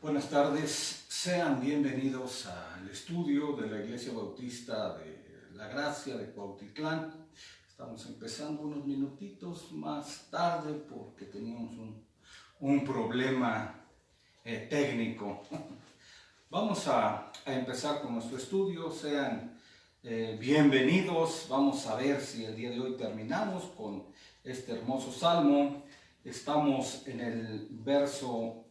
Buenas tardes, sean bienvenidos al estudio de la Iglesia Bautista de la Gracia de Cuautitlán. Estamos empezando unos minutitos más tarde porque teníamos un problema técnico. Vamos a empezar con nuestro estudio, sean bienvenidos. Vamos a ver si el día de hoy terminamos con este hermoso salmo. Estamos en el verso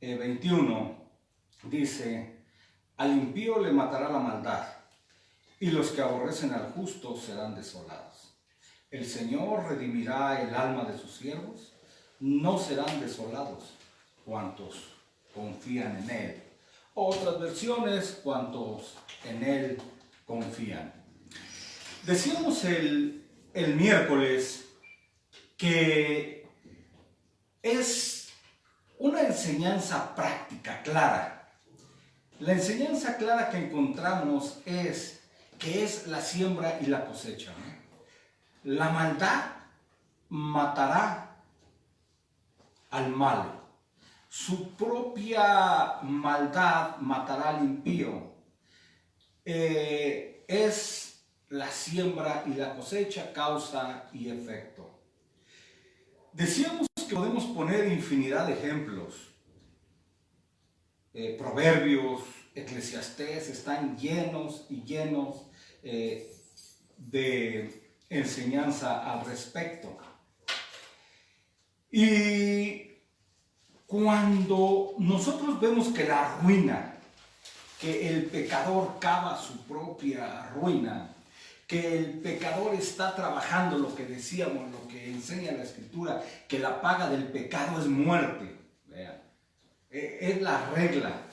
21, dice: al impío le matará la maldad, y los que aborrecen al justo serán desolados. El Señor redimirá el alma de sus siervos, no serán desolados cuantos confían en Él. Otras versiones, cuantos en Él confían. Decíamos el miércoles que es una enseñanza práctica, clara. La enseñanza clara que encontramos es que es la siembra y la cosecha, ¿no? La maldad matará al malo. Su propia maldad matará al impío. Es la siembra y la cosecha, causa y efecto. Decíamos que podemos poner infinidad de ejemplos. Proverbios, Eclesiastés están llenos y llenos de enseñanza al respecto. Y cuando nosotros vemos que la ruina, que el pecador cava su propia ruina, que el pecador está trabajando lo que decíamos, lo que enseña la Escritura, que la paga del pecado es muerte. Vean, es la regla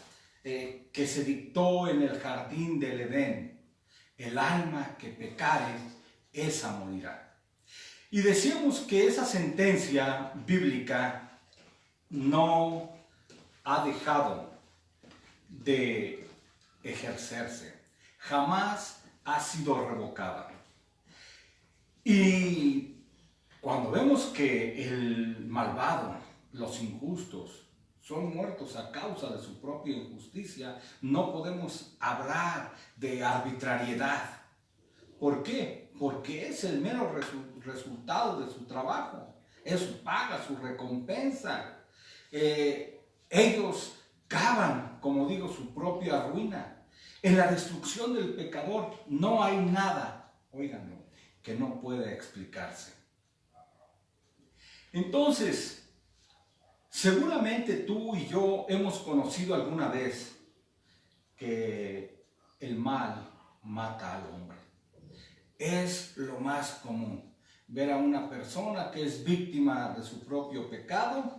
que se dictó en el jardín del Edén. El alma que pecare, esa morirá. Y decíamos que esa sentencia bíblica no ha dejado de ejercerse. Jamás ha sido revocada. Y cuando vemos que el malvado, los injustos, son muertos a causa de su propia injusticia, no podemos hablar de arbitrariedad. ¿Por qué? Porque es el mero resultado de su trabajo, es su paga, su recompensa. Ellos cavan, como digo, su propia ruina. En la destrucción del pecador no hay nada, óiganlo, que no pueda explicarse. Entonces, seguramente tú y yo hemos conocido alguna vez que el mal mata al hombre. Es lo más común, ver a una persona que es víctima de su propio pecado.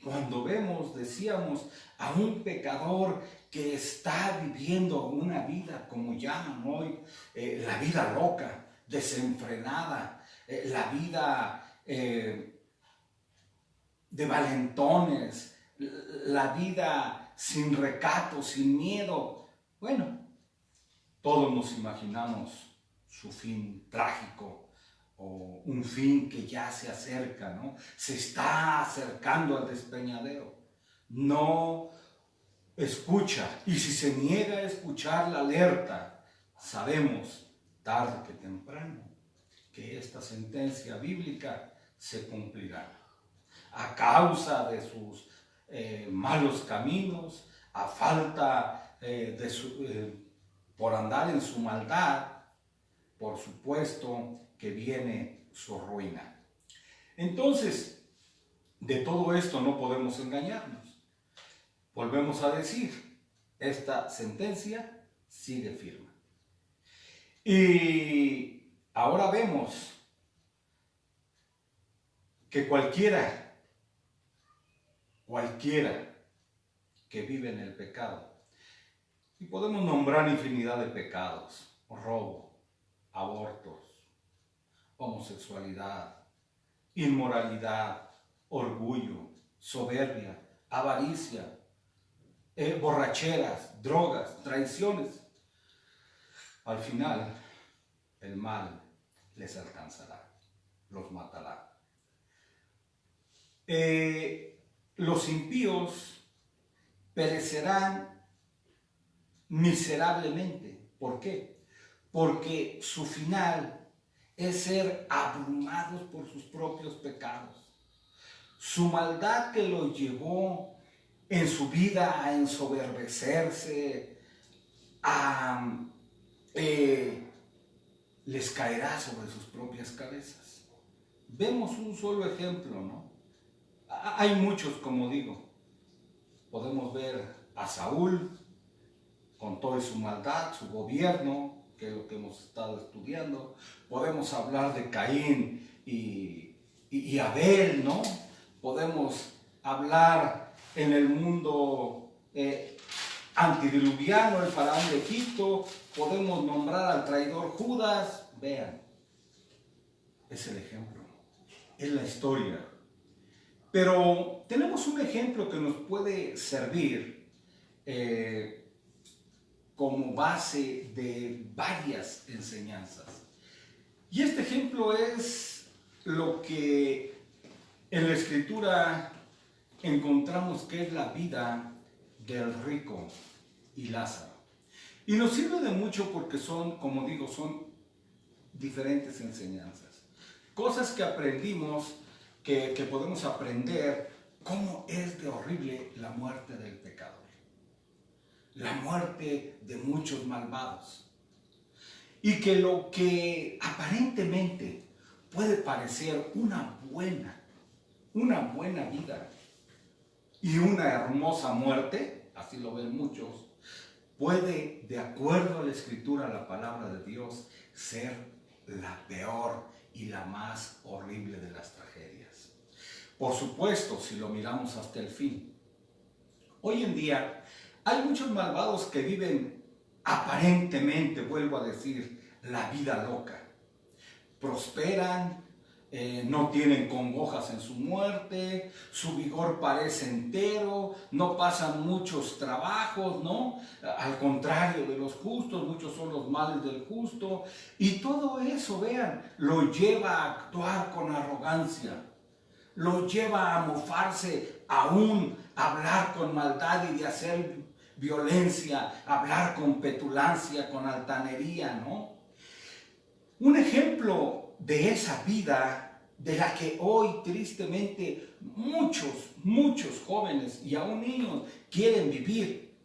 Cuando vemos, decíamos, a un pecador que está viviendo una vida, como llaman hoy, la vida loca, desenfrenada, la vida de valentones, la vida sin recato, sin miedo. Bueno, todos nos imaginamos su fin trágico, o un fin que ya se acerca, ¿no? Se está acercando al despeñadero. No escucha, y si se niega a escuchar la alerta, sabemos tarde que temprano que esta sentencia bíblica se cumplirá. A causa de sus malos caminos, a falta por andar en su maldad, por supuesto que viene su ruina. Entonces, de todo esto no podemos engañarnos. Volvemos a decir, esta sentencia sigue firme. Y ahora vemos que cualquiera que vive en el pecado, y podemos nombrar infinidad de pecados: robo, abortos, homosexualidad, inmoralidad, orgullo, soberbia, avaricia, borracheras, drogas, traiciones. Al final, el mal les alcanzará, los matará. los impíos perecerán miserablemente. ¿Por qué? Porque su final es ser abrumados por sus propios pecados. Su maldad que lo llevó en su vida a ensoberbecerse, les caerá sobre sus propias cabezas. Vemos un solo ejemplo, ¿no? Hay muchos, como digo. Podemos ver a Saúl con toda su maldad, su gobierno, que es lo que hemos estado estudiando. Podemos hablar de Caín y Abel, ¿no? Podemos hablar en el mundo antidiluviano, el faraón de Egipto. Podemos nombrar al traidor Judas. Vean, es el ejemplo, es la historia. Pero tenemos un ejemplo que nos puede servir como base de varias enseñanzas. Y este ejemplo es lo que en la Escritura encontramos que es la vida del rico y Lázaro. Y nos sirve de mucho porque son, como digo, son diferentes enseñanzas. Cosas que aprendimos, que podemos aprender cómo es de horrible la muerte del pecador. La muerte de muchos malvados. Y que lo que aparentemente puede parecer una buena vida y una hermosa muerte, así lo ven muchos, puede, de acuerdo a la Escritura, a la palabra de Dios, ser la peor y la más horrible de las tragedias. Por supuesto, si lo miramos hasta el fin. Hoy en día hay muchos malvados que viven aparentemente, vuelvo a decir, la vida loca. Prosperan, no tienen congojas en su muerte, su vigor parece entero, no pasan muchos trabajos, ¿no? Al contrario de los justos, muchos son los males del justo. Y todo eso, vean, lo lleva a actuar con arrogancia, lo lleva a mofarse, aún a hablar con maldad y de hacer violencia, hablar con petulancia, con altanería, ¿no? Un ejemplo de esa vida de la que hoy tristemente muchos jóvenes y aún niños quieren vivir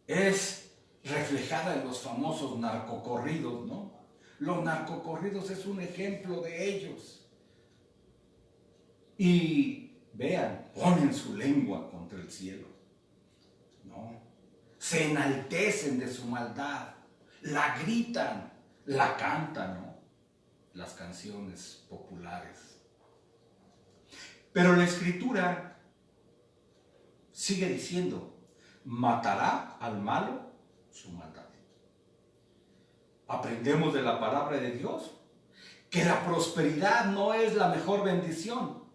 es reflejada en los famosos narcocorridos, ¿no? Los narcocorridos es un ejemplo de ellos. Y vean, ponen su lengua contra el cielo, ¿no? Se enaltecen de su maldad, la gritan, la cantan, ¿no? Las canciones populares. Pero la Escritura sigue diciendo, matará al malo su maldad. Aprendemos de la palabra de Dios que la prosperidad no es la mejor bendición,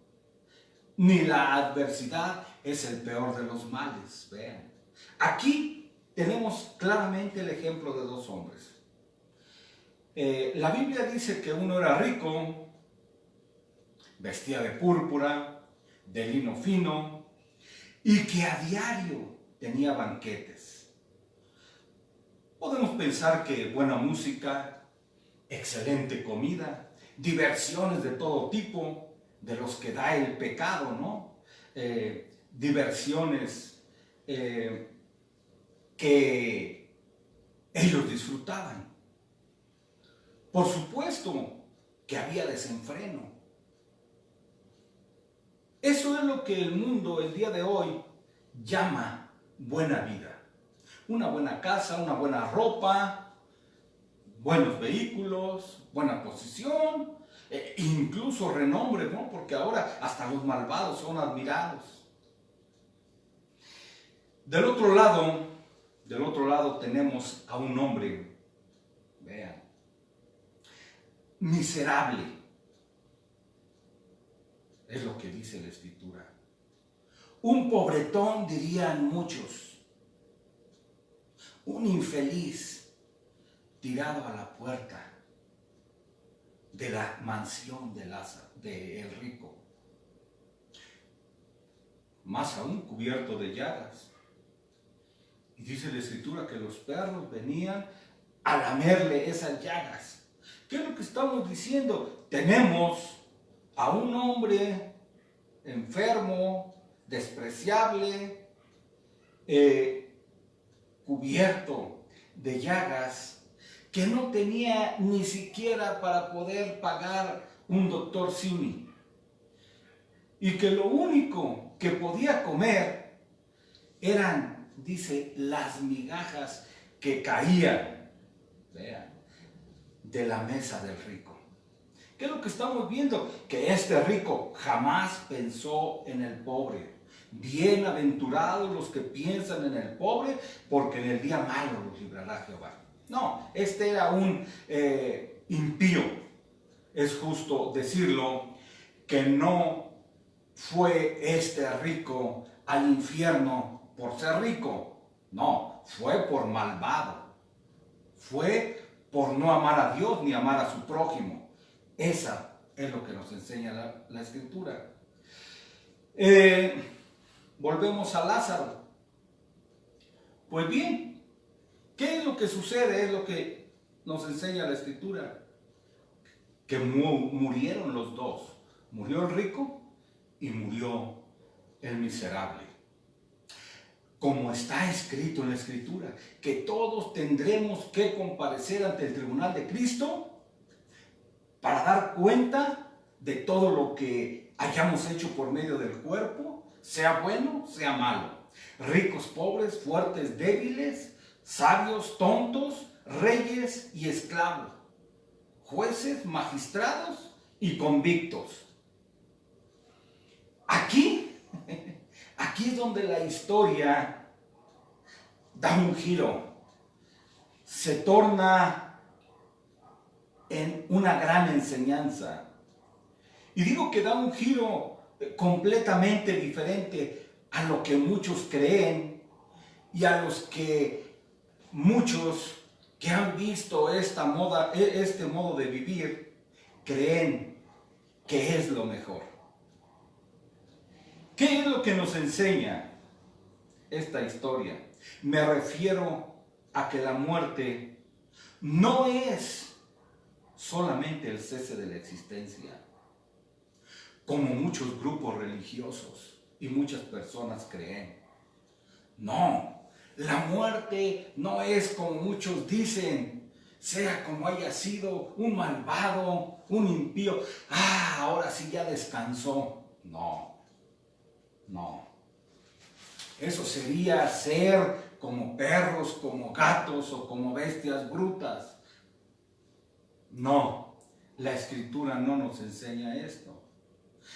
ni la adversidad es el peor de los males. Vean, aquí tenemos claramente el ejemplo de dos hombres. La Biblia dice que uno era rico, vestía de púrpura, de lino fino, y que a diario tenía banquetes. Podemos pensar que buena música, excelente comida, diversiones de todo tipo, de los que da el pecado, ¿no? Diversiones que ellos disfrutaban. Por supuesto que había desenfreno. Eso es lo que el mundo el día de hoy llama buena vida. Una buena casa, una buena ropa, buenos vehículos, buena posición, incluso renombre, ¿no? Porque ahora hasta los malvados son admirados. Del otro lado tenemos a un hombre, vean, miserable, es lo que dice la Escritura. Un pobretón, dirían muchos, un infeliz tirado a la puerta de la mansión de Lázaro, de el rico. más aún cubierto de llagas. Y dice la Escritura que los perros venían a lamerle esas llagas. ¿Qué es lo que estamos diciendo? Tenemos a un hombre enfermo, despreciable, cubierto de llagas, que no tenía ni siquiera para poder pagar un doctor Simi, y que lo único que podía comer eran, dice, las migajas que caían, vean, de la mesa del rico. ¿Qué es lo que estamos viendo? Que este rico jamás pensó en el pobre. Bienaventurados los que piensan en el pobre, porque en el día malo los librará Jehová. No, este era un impío. Es justo decirlo, que no fue este rico al infierno por ser rico. No, fue por malvado. Fue por no amar a Dios ni amar a su prójimo. Esa es lo que nos enseña la Escritura. Volvemos a Lázaro. Pues bien, ¿qué es lo que sucede? Es lo que nos enseña la Escritura. Que murieron los dos. Murió el rico y murió el miserable. Como está escrito en la Escritura, que todos tendremos que comparecer ante el tribunal de Cristo para dar cuenta de todo lo que hayamos hecho por medio del cuerpo, sea bueno, sea malo. Ricos, pobres, fuertes, débiles, sabios, tontos, reyes y esclavos, jueces, magistrados y convictos. Aquí es donde la historia da un giro, se torna en una gran enseñanza. Y digo que da un giro completamente diferente a lo que muchos creen y a los que muchos que han visto este modo de vivir, creen que es lo mejor. ¿Qué es lo que nos enseña esta historia? Me refiero a que la muerte no es solamente el cese de la existencia, como muchos grupos religiosos y muchas personas creen. No, la muerte no es como muchos dicen, sea como haya sido, un malvado, un impío, ahora sí ya descansó. No. Eso sería ser como perros, como gatos o como bestias brutas. No, la Escritura no nos enseña esto.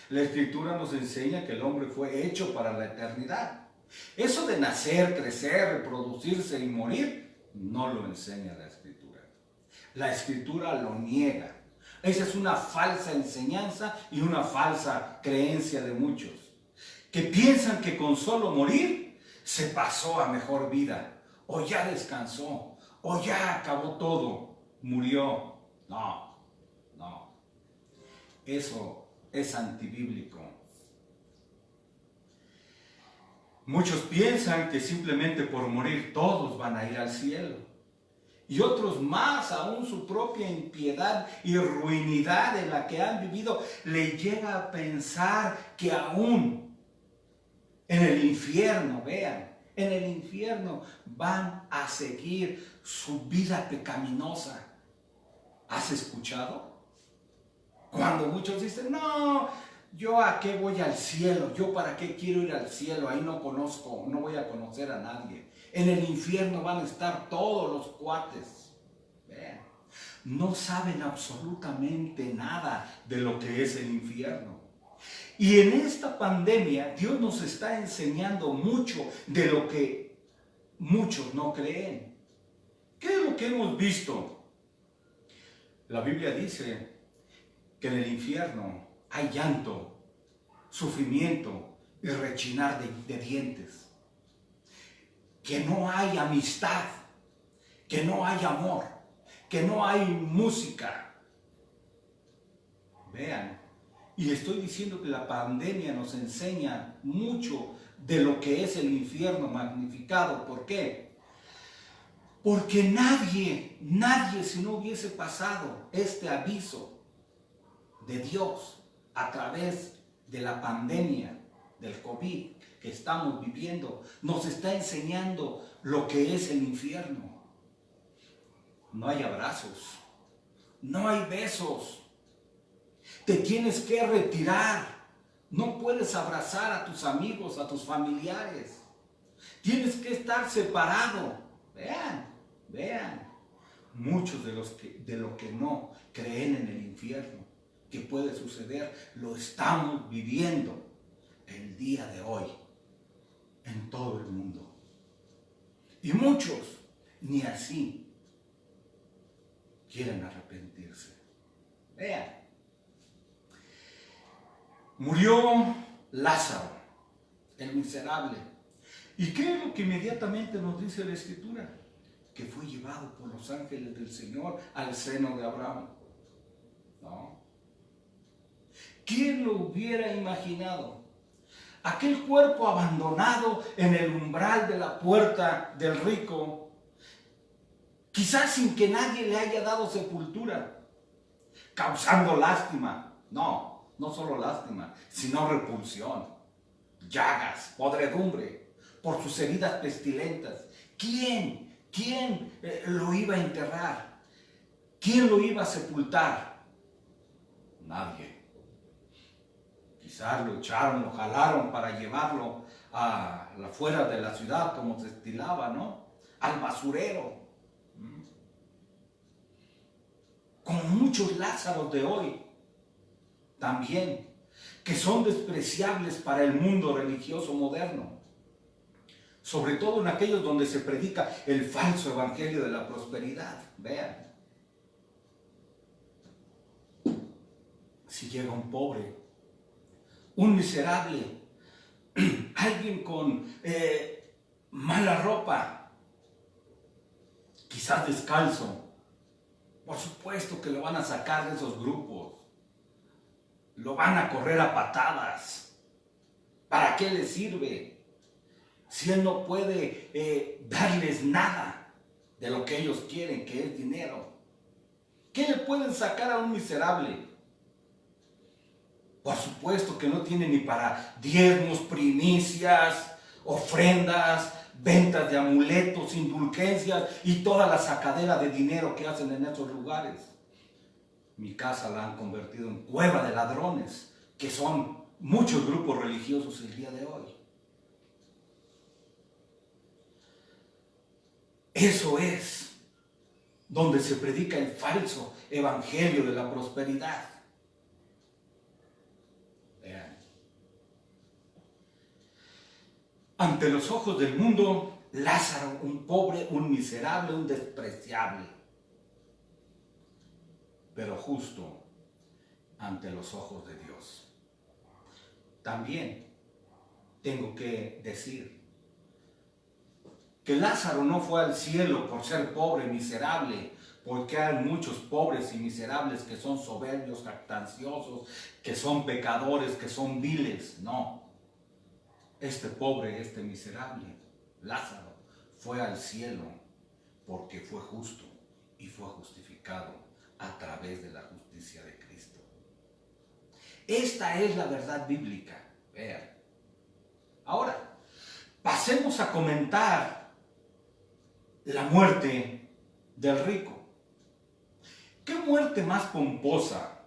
La Escritura nos enseña que el hombre fue hecho para la eternidad. Eso de nacer, crecer, reproducirse y morir, no lo enseña la Escritura. La Escritura lo niega. Esa es una falsa enseñanza y una falsa creencia de muchos, que piensan que con solo morir se pasó a mejor vida, o ya descansó, o ya acabó todo, murió. No. Eso es antibíblico. Muchos piensan que simplemente por morir todos van a ir al cielo. Y otros más aún su propia impiedad y ruinidad en la que han vivido le llega a pensar que aún en el infierno, vean, en el infierno van a seguir su vida pecaminosa. ¿Has escuchado? Cuando muchos dicen, no, yo a qué voy al cielo, yo para qué quiero ir al cielo, ahí no voy a conocer a nadie. En el infierno van a estar todos los cuates. Vean, no saben absolutamente nada de lo que es el infierno. Y en esta pandemia Dios nos está enseñando mucho de lo que muchos no creen. ¿Qué es lo que hemos visto? La Biblia dice que en el infierno hay llanto, sufrimiento y rechinar de dientes. Que no hay amistad, que no hay amor, que no hay música. Vean, y estoy diciendo que la pandemia nos enseña mucho de lo que es el infierno magnificado. ¿Por qué? Porque nadie si no hubiese pasado este aviso de Dios a través de la pandemia del COVID que estamos viviendo, nos está enseñando lo que es el infierno. No hay abrazos, no hay besos, te tienes que retirar, no puedes abrazar a tus amigos, a tus familiares, tienes que estar separado. Vean, muchos de lo que no creen en el infierno que puede suceder, lo estamos viviendo el día de hoy en todo el mundo. Y muchos ni así quieren arrepentirse. Vean, murió Lázaro, el miserable. ¿Y qué es lo que inmediatamente nos dice la Escritura? Que fue llevado por los ángeles del Señor al seno de Abraham. ¿No? ¿Quién lo hubiera imaginado? Aquel cuerpo abandonado en el umbral de la puerta del rico, quizás sin que nadie le haya dado sepultura, causando lástima. No solo lástima, sino repulsión, llagas, podredumbre, por sus heridas pestilentas. ¿Quién lo iba a enterrar? ¿Quién lo iba a sepultar? Nadie. Quizás lo echaron, lo jalaron para llevarlo a afuera de la ciudad, como se estilaba, ¿no? Al basurero. Como muchos Lázaros de hoy, también, que son despreciables para el mundo religioso moderno. Sobre todo en aquellos donde se predica el falso evangelio de la prosperidad. Vean. Si llega un pobre, un miserable, alguien con mala ropa, quizás descalzo, por supuesto que lo van a sacar de esos grupos, lo van a correr a patadas. ¿Para qué les sirve? Si él no puede darles nada de lo que ellos quieren, que es dinero. ¿Qué le pueden sacar a un miserable? Por supuesto que no tiene ni para diezmos, primicias, ofrendas, ventas de amuletos, indulgencias y toda la sacadera de dinero que hacen en esos lugares. Mi casa la han convertido en cueva de ladrones, que son muchos grupos religiosos el día de hoy. Eso es donde se predica el falso evangelio de la prosperidad. Vean. Ante los ojos del mundo, Lázaro, un pobre, un miserable, un despreciable. Pero justo ante los ojos de Dios. También tengo que decir que Lázaro no fue al cielo por ser pobre, miserable, porque hay muchos pobres y miserables que son soberbios, jactanciosos, que son pecadores, que son viles. No, este pobre, este miserable, Lázaro, fue al cielo porque fue justo y fue justificado a través de la justicia de Cristo. Esta es la verdad bíblica. Vean. Ahora, pasemos a comentar la muerte del rico. ¿Qué muerte más pomposa?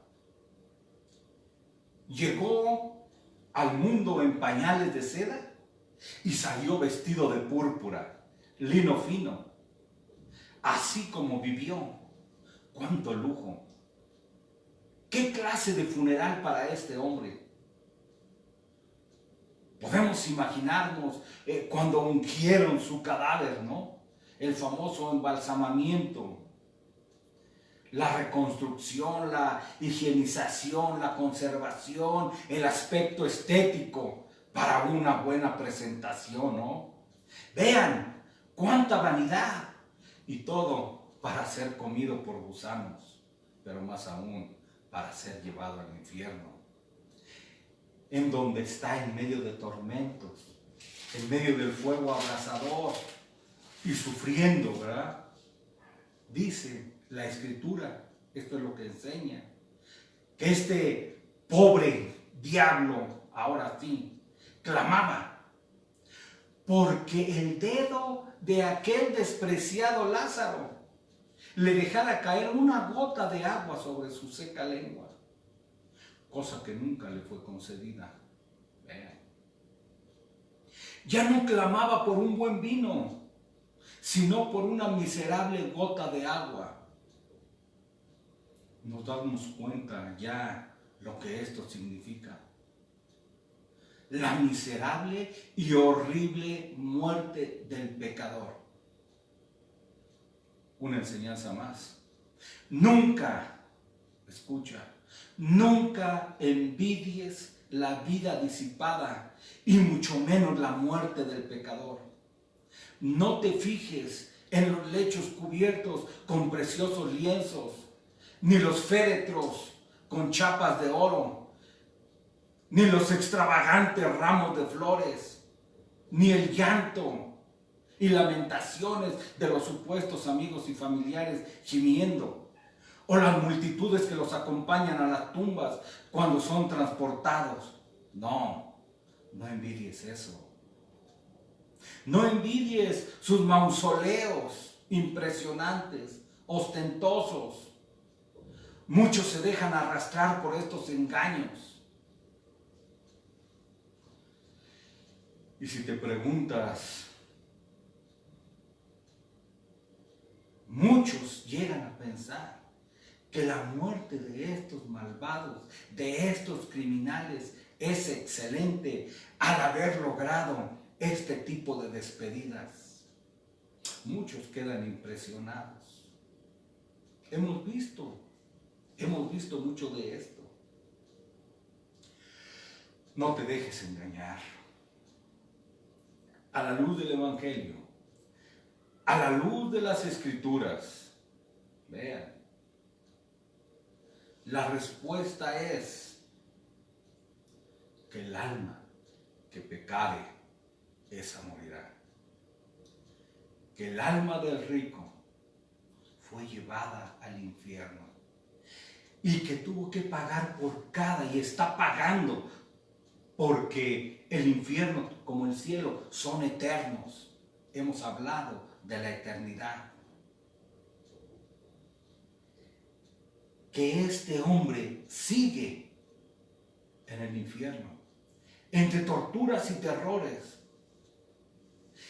Llegó al mundo en pañales de seda y salió vestido de púrpura, lino fino. Así como vivió. ¡Cuánto lujo! ¿Qué clase de funeral para este hombre? Podemos imaginarnos cuando ungieron su cadáver, ¿no? El famoso embalsamamiento, la reconstrucción, la higienización, la conservación, el aspecto estético para una buena presentación, ¿no? Vean cuánta vanidad, y todo para ser comido por gusanos, pero más aún para ser llevado al infierno, en donde está en medio de tormentos, en medio del fuego abrasador y sufriendo, ¿verdad? Dice la Escritura, esto es lo que enseña, que este pobre diablo, ahora sí, clamaba, porque el dedo de aquel despreciado Lázaro le dejara caer una gota de agua sobre su seca lengua, cosa que nunca le fue concedida. Vean. Ya no clamaba por un buen vino, sino por una miserable gota de agua. Nos damos cuenta ya lo que esto significa. La miserable y horrible muerte del pecador. Una enseñanza más. Nunca, escucha, nunca envidies la vida disipada y mucho menos la muerte del pecador. No te fijes en los lechos cubiertos con preciosos lienzos, ni los féretros con chapas de oro, ni los extravagantes ramos de flores, ni el llanto y lamentaciones de los supuestos amigos y familiares gimiendo, o las multitudes que los acompañan a las tumbas cuando son transportados. No, no envidies eso. No envidies sus mausoleos impresionantes, ostentosos. Muchos se dejan arrastrar por estos engaños. Y si te preguntas, muchos llegan a pensar que la muerte de estos malvados, de estos criminales, es excelente al haber logrado este tipo de despedidas. Muchos quedan impresionados. Hemos visto mucho de esto. No te dejes engañar. A la luz del Evangelio, a la luz de las Escrituras, vean, la respuesta es que el alma que pecare, esa morirá. Que el alma del rico fue llevada al infierno y que tuvo que pagar por cada, y está pagando, porque el infierno como el cielo son eternos. Hemos hablado de la eternidad. Que este hombre sigue en el infierno, entre torturas y terrores,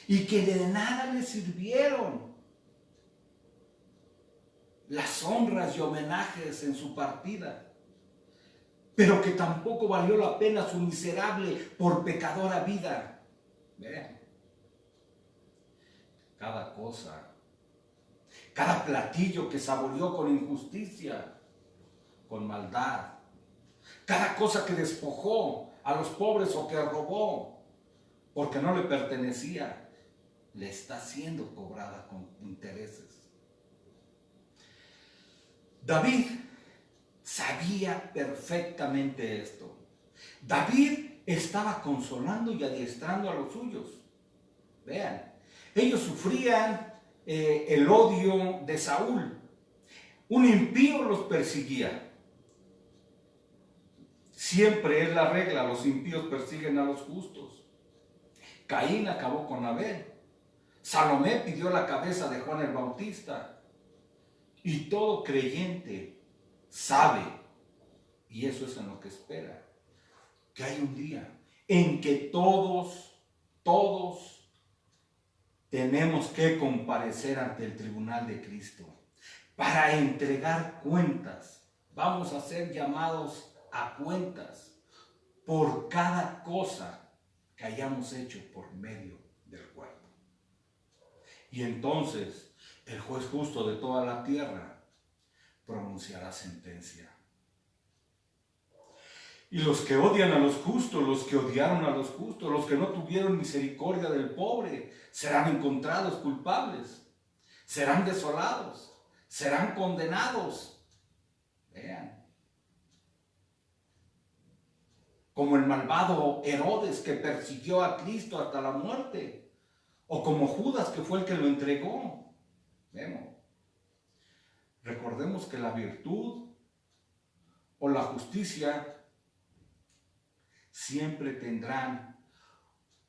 y que de nada le sirvieron las honras y homenajes en su partida, pero que tampoco valió la pena su miserable por pecadora vida. Vean, cada cosa, cada platillo que saboreó con injusticia, con maldad, cada cosa que despojó a los pobres o que robó porque no le pertenecía, le está siendo cobrada con intereses. David sabía perfectamente esto. David estaba consolando y adiestrando a los suyos. Vean, ellos sufrían el odio de Saúl. Un impío los perseguía. Siempre es la regla, los impíos persiguen a los justos. Caín acabó con Abel. Salomé pidió la cabeza de Juan el Bautista. Y todo creyente sabe, y eso es en lo que espera, que hay un día en que todos tenemos que comparecer ante el tribunal de Cristo para entregar cuentas. Vamos a ser llamados a cuentas por cada cosa que hayamos hecho por medio del cuerpo. Y entonces el juez justo de toda la tierra pronunciará sentencia. Y los que odian a los justos, los que odiaron a los justos, los que no tuvieron misericordia del pobre, serán encontrados culpables, serán desolados, serán condenados. Vean. como el malvado Herodes que persiguió a Cristo hasta la muerte, o como Judas que fue el que lo entregó. Vemos. Recordemos que la virtud o la justicia siempre tendrán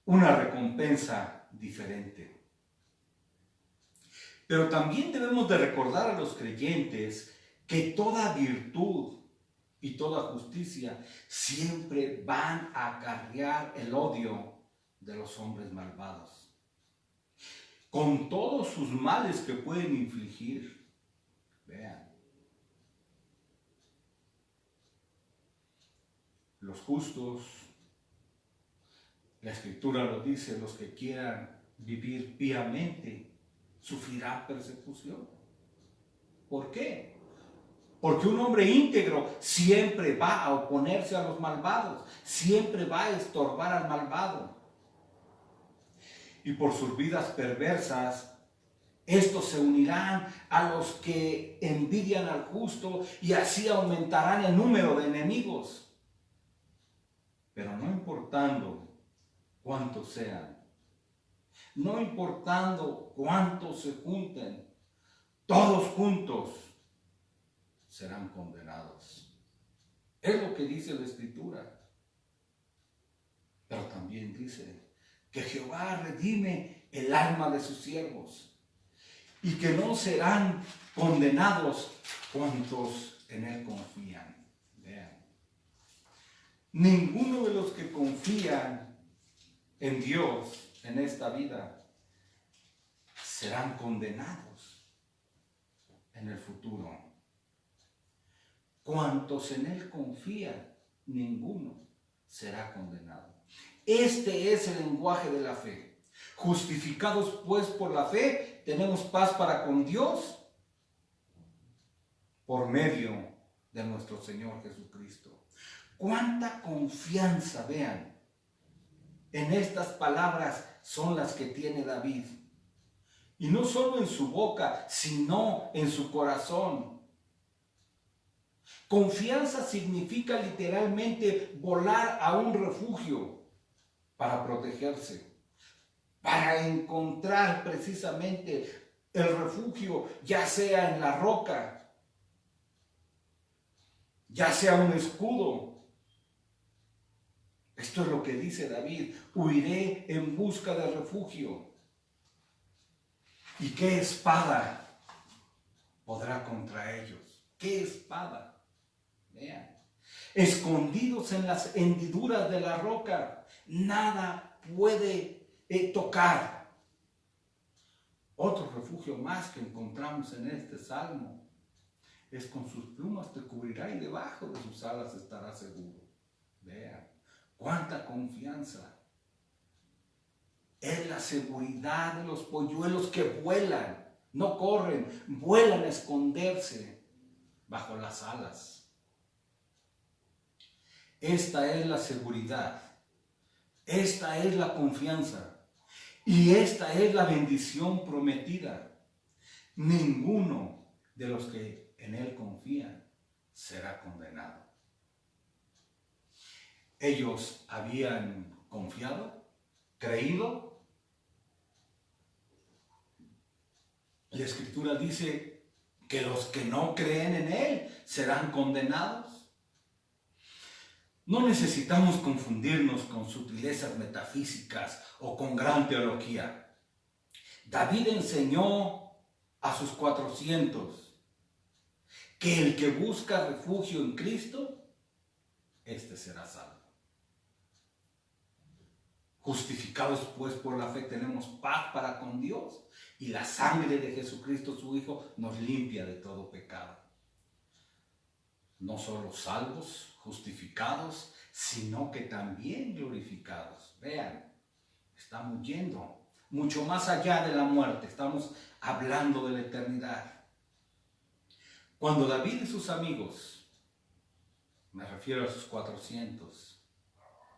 una recompensa diferente. Pero también debemos de recordar a los creyentes que toda virtud y toda justicia siempre van a acarrear el odio de los hombres malvados. Con todos sus males que pueden infligir. Vean. Los justos, la Escritura lo dice, los que quieran vivir piamente sufrirán persecución. ¿Por qué? Porque un hombre íntegro siempre va a oponerse a los malvados, siempre va a estorbar al malvado. Y por sus vidas perversas, estos se unirán a los que envidian al justo y así aumentarán el número de enemigos. Pero no importando cuántos sean, no importando cuántos se junten, todos juntos serán condenados. Es lo que dice la Escritura. Pero también dice que Jehová redime el alma de sus siervos y que no serán condenados cuantos en él confían. Vean. Ninguno de los que confían en Dios en esta vida serán condenados en el futuro. Cuantos en él confían, ninguno será condenado. Este es el lenguaje de la fe. Justificados pues por la fe, tenemos paz para con Dios por medio de nuestro Señor Jesucristo. Cuánta confianza, vean, en estas palabras son las que tiene David. Y no solo en su boca, sino en su corazón. Confianza significa literalmente volar a un refugio para protegerse, para encontrar precisamente el refugio, ya sea en la roca, ya sea un escudo. Esto es lo que dice David: huiré en busca de refugio. ¿Y qué espada podrá contra ellos? ¿Qué espada? Vean, escondidos en las hendiduras de la roca, nada puede tocar. Otro refugio más que encontramos en este salmo es: con sus plumas te cubrirá y debajo de sus alas estará seguro. Vean, cuánta confianza. Es la seguridad de los polluelos que vuelan, no corren, vuelan a esconderse bajo las alas. Esta es la seguridad, esta es la confianza y esta es la bendición prometida. Ninguno de los que en él confían será condenado. Ellos habían confiado, creído. La Escritura dice que los que no creen en él serán condenados. No necesitamos confundirnos con sutilezas metafísicas o con gran teología. David enseñó a sus 400 que el que busca refugio en Cristo, éste será salvo. Justificados pues por la fe tenemos paz para con Dios, y la sangre de Jesucristo su Hijo nos limpia de todo pecado. No solo salvos, justificados, sino que también glorificados. Vean, estamos yendo mucho más allá de la muerte, estamos hablando de la eternidad. Cuando David y sus amigos, me refiero a sus 400,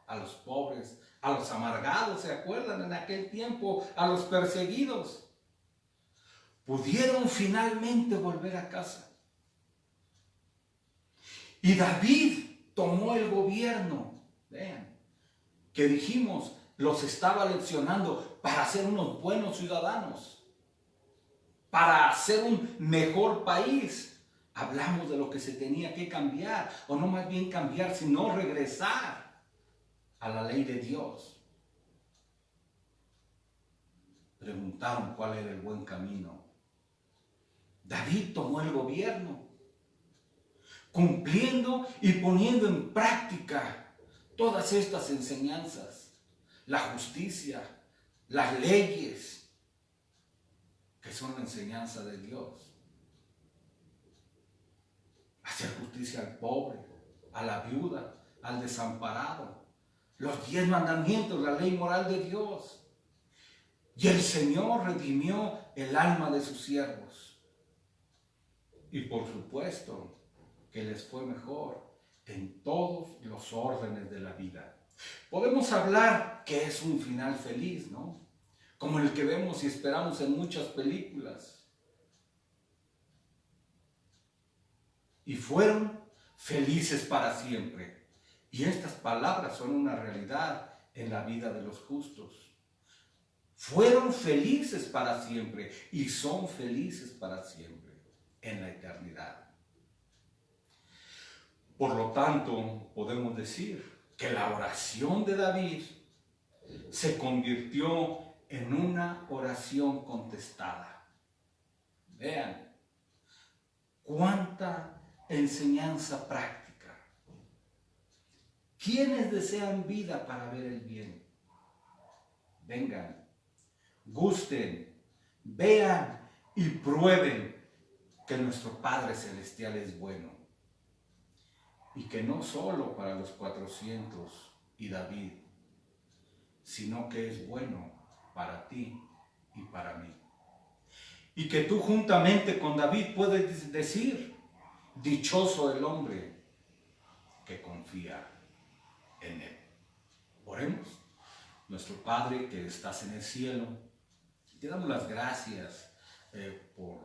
a los pobres, a los amargados, ¿se acuerdan? En aquel tiempo, a los perseguidos, pudieron finalmente volver a casa. Y David tomó el gobierno. Vean, que dijimos, los estaba leccionando para ser unos buenos ciudadanos, para ser un mejor país. Hablamos de lo que se tenía que cambiar, o no más bien cambiar, sino regresar a la ley de Dios. Preguntaron cuál era el buen camino. David tomó el gobierno, cumpliendo y poniendo en práctica todas estas enseñanzas, la justicia, las leyes, que son la enseñanza de Dios. Hacer justicia al pobre, a la viuda, al desamparado, los 10 mandamientos, la ley moral de Dios. Y el Señor redimió el alma de sus siervos. Y por supuesto que les fue mejor en todos los órdenes de la vida. Podemos hablar que es un final feliz, ¿no? Como el que vemos y esperamos en muchas películas. Y fueron felices para siempre. Y estas palabras son una realidad en la vida de los justos. Fueron felices para siempre y son felices para siempre en la eternidad. Por lo tanto, podemos decir que la oración de David se convirtió en una oración contestada. Vean, cuánta enseñanza práctica. ¿Quiénes desean vida para ver el bien? Vengan, gusten, vean y prueben que nuestro Padre Celestial es bueno. Y que no solo para los 400 y David, sino que es bueno para ti y para mí. Y que tú juntamente con David puedes decir, dichoso el hombre que confía en él. Oremos. Nuestro Padre que estás en el cielo, te damos las gracias por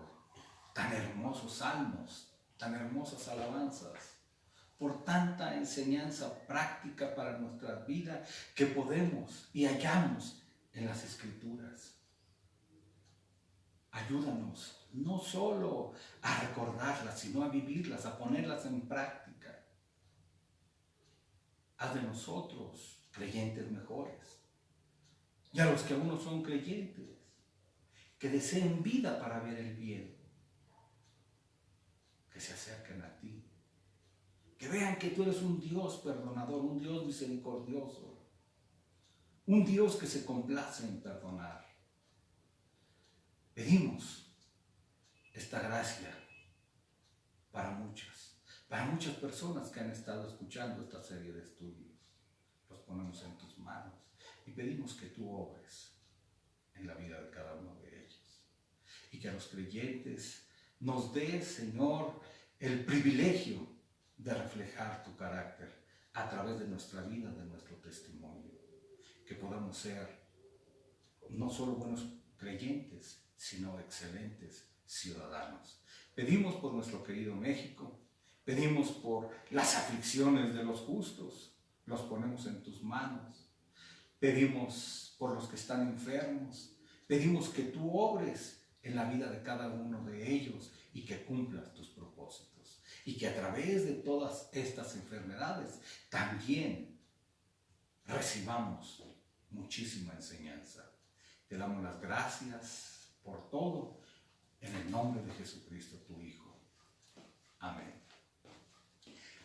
tan hermosos salmos, tan hermosas alabanzas, por tanta enseñanza práctica para nuestra vida que podemos y hallamos en las Escrituras. Ayúdanos no solo a recordarlas, sino a vivirlas, a ponerlas en práctica. Haz de nosotros creyentes mejores. Y a los que aún no son creyentes, que deseen vida para ver el bien, que se acerquen a ti. Que vean que tú eres un Dios perdonador, un Dios misericordioso, un Dios que se complace en perdonar. Pedimos esta gracia para muchas personas que han estado escuchando esta serie de estudios. Los ponemos en tus manos y pedimos que tú obres en la vida de cada uno de ellos. Y que a los creyentes nos des, Señor, el privilegio de reflejar tu carácter a través de nuestra vida, de nuestro testimonio. Que podamos ser no solo buenos creyentes, sino excelentes ciudadanos. Pedimos por nuestro querido México, pedimos por las aflicciones de los justos, los ponemos en tus manos. Pedimos por los que están enfermos, pedimos que tú obres en la vida de cada uno de ellos y que cumplas tus propósitos. Y que a través de todas estas enfermedades también recibamos muchísima enseñanza. Te damos las gracias por todo en el nombre de Jesucristo, tu Hijo. Amén.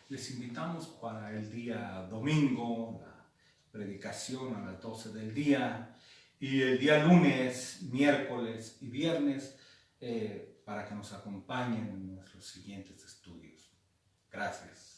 Les invitamos para el día domingo, la predicación a las 12 del día, y el día lunes, miércoles y viernes, para que nos acompañen en nuestros siguientes estudios. Gracias.